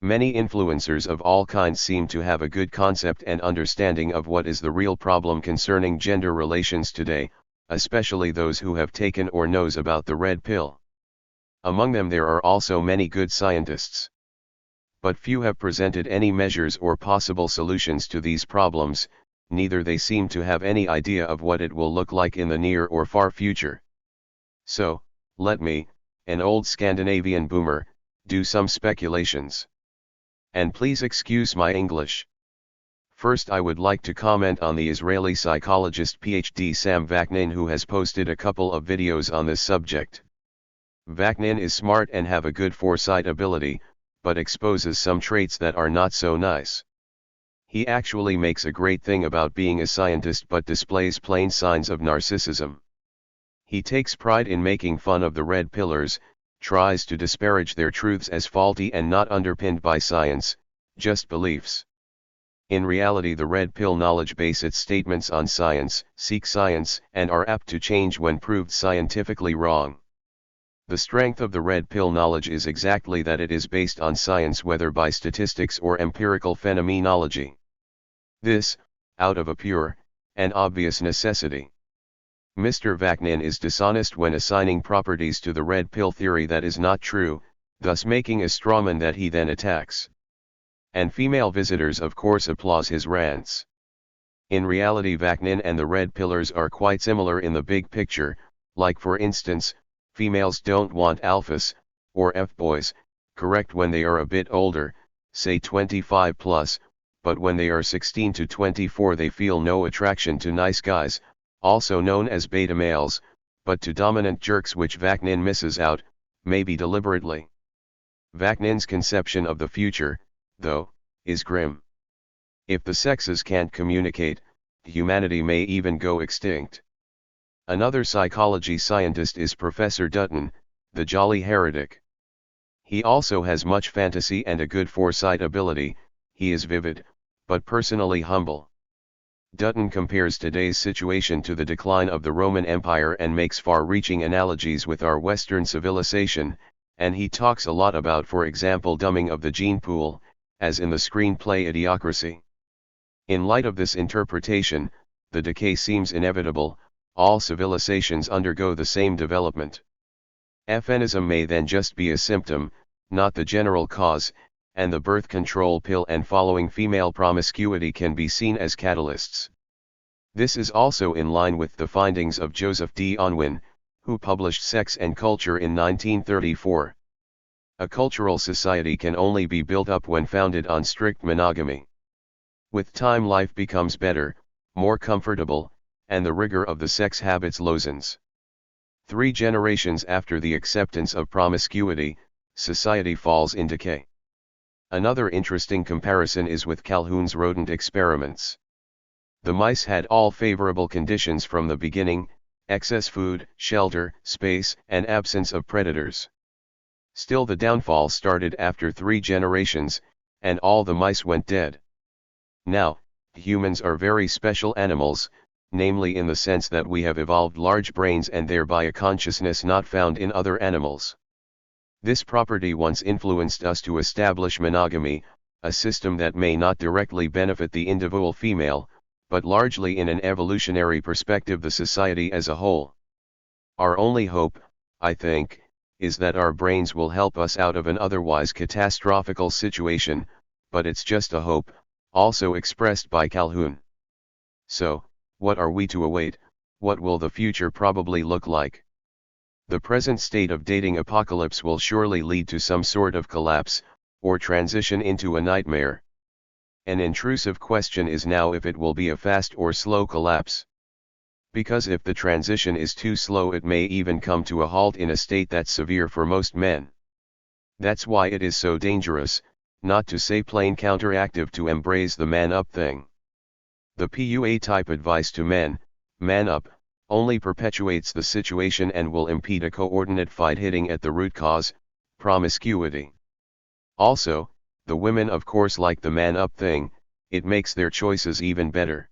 Many influencers of all kinds seem to have a good concept and understanding of what is the real problem concerning gender relations today, especially those who have taken or knows about the red pill. Among them there are also many good scientists. But few have presented any measures or possible solutions to these problems, neither they seem to have any idea of what it will look like in the near or far future. So, let me, an old Scandinavian boomer, do some speculations. And please excuse my English. First I would like to comment on the Israeli psychologist PhD Sam Vaknin, who has posted a couple of videos on this subject. Vaknin is smart and have a good foresight ability, but exposes some traits that are not so nice. He actually makes a great thing about being a scientist but displays plain signs of narcissism. He takes pride in making fun of the red pillars, tries to disparage their truths as faulty and not underpinned by science, just beliefs. In reality, the red pill knowledge base its statements on science, seek science, and are apt to change when proved scientifically wrong. The strength of the red pill knowledge is exactly that it is based on science, whether by statistics or empirical phenomenology. This, out of a pure, and obvious necessity. Mr. Vaknin is dishonest when assigning properties to the red pill theory that is not true, thus making a strawman that he then attacks. And female visitors of course applaud his rants. In reality, Vaknin and the red pillars are quite similar in the big picture, like for instance, females don't want alphas, or F-boys, correct, when they are a bit older, say 25 plus, but when they are 16 to 24 they feel no attraction to nice guys, also known as beta males, but to dominant jerks, which Vaknin misses out, maybe deliberately. Vaknin's conception of the future, though, is grim. If the sexes can't communicate, humanity may even go extinct. Another psychology scientist is Professor Dutton, the jolly heretic. He also has much fantasy and a good foresight ability. He is vivid, but personally humble. Dutton compares today's situation to the decline of the Roman Empire and makes far-reaching analogies with our Western civilization, and he talks a lot about, for example, dumbing of the gene pool, as in the screenplay Idiocracy. In light of this interpretation, the decay seems inevitable. All civilizations undergo the same development. Feminism may then just be a symptom, not the general cause, and the birth control pill and following female promiscuity can be seen as catalysts. This is also in line with the findings of Joseph D. Unwin, who published Sex and Culture in 1934. A cultural society can only be built up when founded on strict monogamy. With time life becomes better, more comfortable, and the rigor of the sex habits loosens. 3 generations after the acceptance of promiscuity, society falls in decay. Another interesting comparison is with Calhoun's rodent experiments. The mice had all favorable conditions from the beginning: excess food, shelter, space, and absence of predators. Still, the downfall started after 3 generations, and all the mice went dead. Now, humans are very special animals, namely in the sense that we have evolved large brains and thereby a consciousness not found in other animals. This property once influenced us to establish monogamy, a system that may not directly benefit the individual female, but largely in an evolutionary perspective the society as a whole. Our only hope, I think, is that our brains will help us out of an otherwise catastrophical situation, but it's just a hope, also expressed by Calhoun. So, what are we to await? What will the future probably look like? The present state of dating apocalypse will surely lead to some sort of collapse, or transition into a nightmare. An intrusive question is now if it will be a fast or slow collapse. Because if the transition is too slow it may even come to a halt in a state that's severe for most men. That's why it is so dangerous, not to say plain counteractive, to embrace the man-up thing. The PUA-type advice to men, man up, only perpetuates the situation and will impede a coordinate fight hitting at the root cause, promiscuity. Also, the women of course like the man-up thing, it makes their choices even better.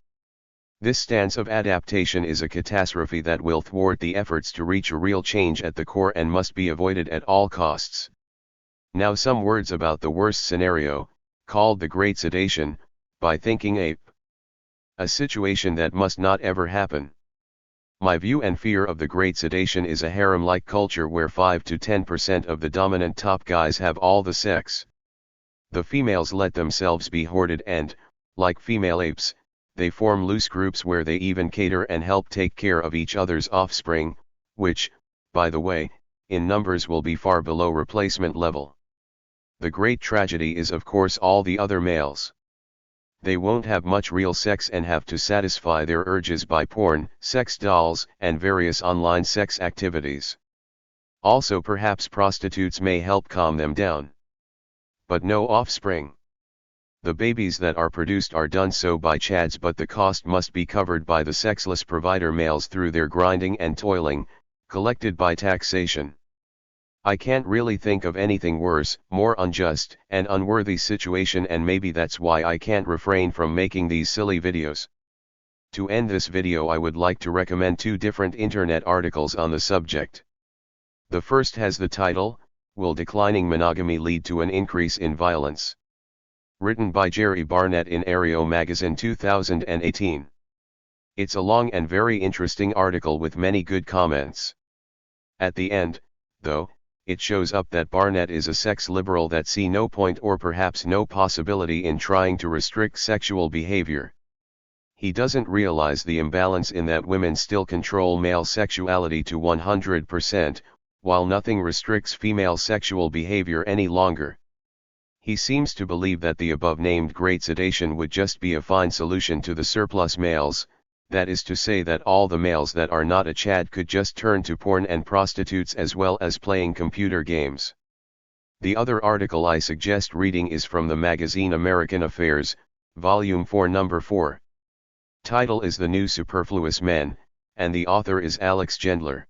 This stance of adaptation is a catastrophe that will thwart the efforts to reach a real change at the core and must be avoided at all costs. Now some words about the worst scenario, called the Great Sedation, by Thinking Ape. A situation that must not ever happen. My view and fear of the Great Sedation is a harem-like culture where 5 to 10% of the dominant top guys have all the sex. The females let themselves be hoarded and, like female apes, they form loose groups where they even cater and help take care of each other's offspring, which, by the way, in numbers will be far below replacement level. The great tragedy is of course all the other males. They won't have much real sex and have to satisfy their urges by porn, sex dolls, and various online sex activities. Also perhaps prostitutes may help calm them down. But no offspring. The babies that are produced are done so by chads, but the cost must be covered by the sexless provider males through their grinding and toiling, collected by taxation. I can't really think of anything worse, more unjust and unworthy situation, and maybe that's why I can't refrain from making these silly videos. To end this video, I would like to recommend 2 different internet articles on the subject. The first has the title, "Will Declining Monogamy Lead to an Increase in Violence?" Written by Jerry Barnett in Aereo magazine 2018. It's a long and very interesting article with many good comments. At the end, though, it shows up that Barnett is a sex liberal that see no point or perhaps no possibility in trying to restrict sexual behavior. He doesn't realize the imbalance in that women still control male sexuality to 100%, while nothing restricts female sexual behavior any longer. He seems to believe that the above-named Great Sedation would just be a fine solution to the surplus males, that is to say that all the males that are not a chad could just turn to porn and prostitutes as well as playing computer games. The other article I suggest reading is from the magazine American Affairs, Volume 4 Number 4. Title is The New Superfluous Men, and the author is Alex Gendler.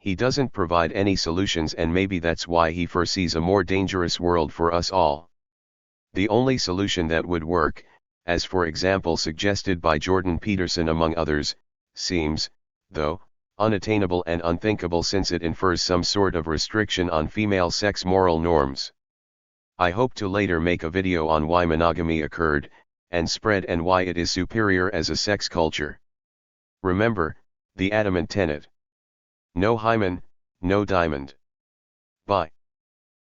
He doesn't provide any solutions, and maybe that's why he foresees a more dangerous world for us all. The only solution that would work, as for example suggested by Jordan Peterson among others, seems, though, unattainable and unthinkable since it infers some sort of restriction on female sex moral norms. I hope to later make a video on why monogamy occurred, and spread, and why it is superior as a sex culture. Remember, the adamant tenet. No hymen, no diamond. Bye.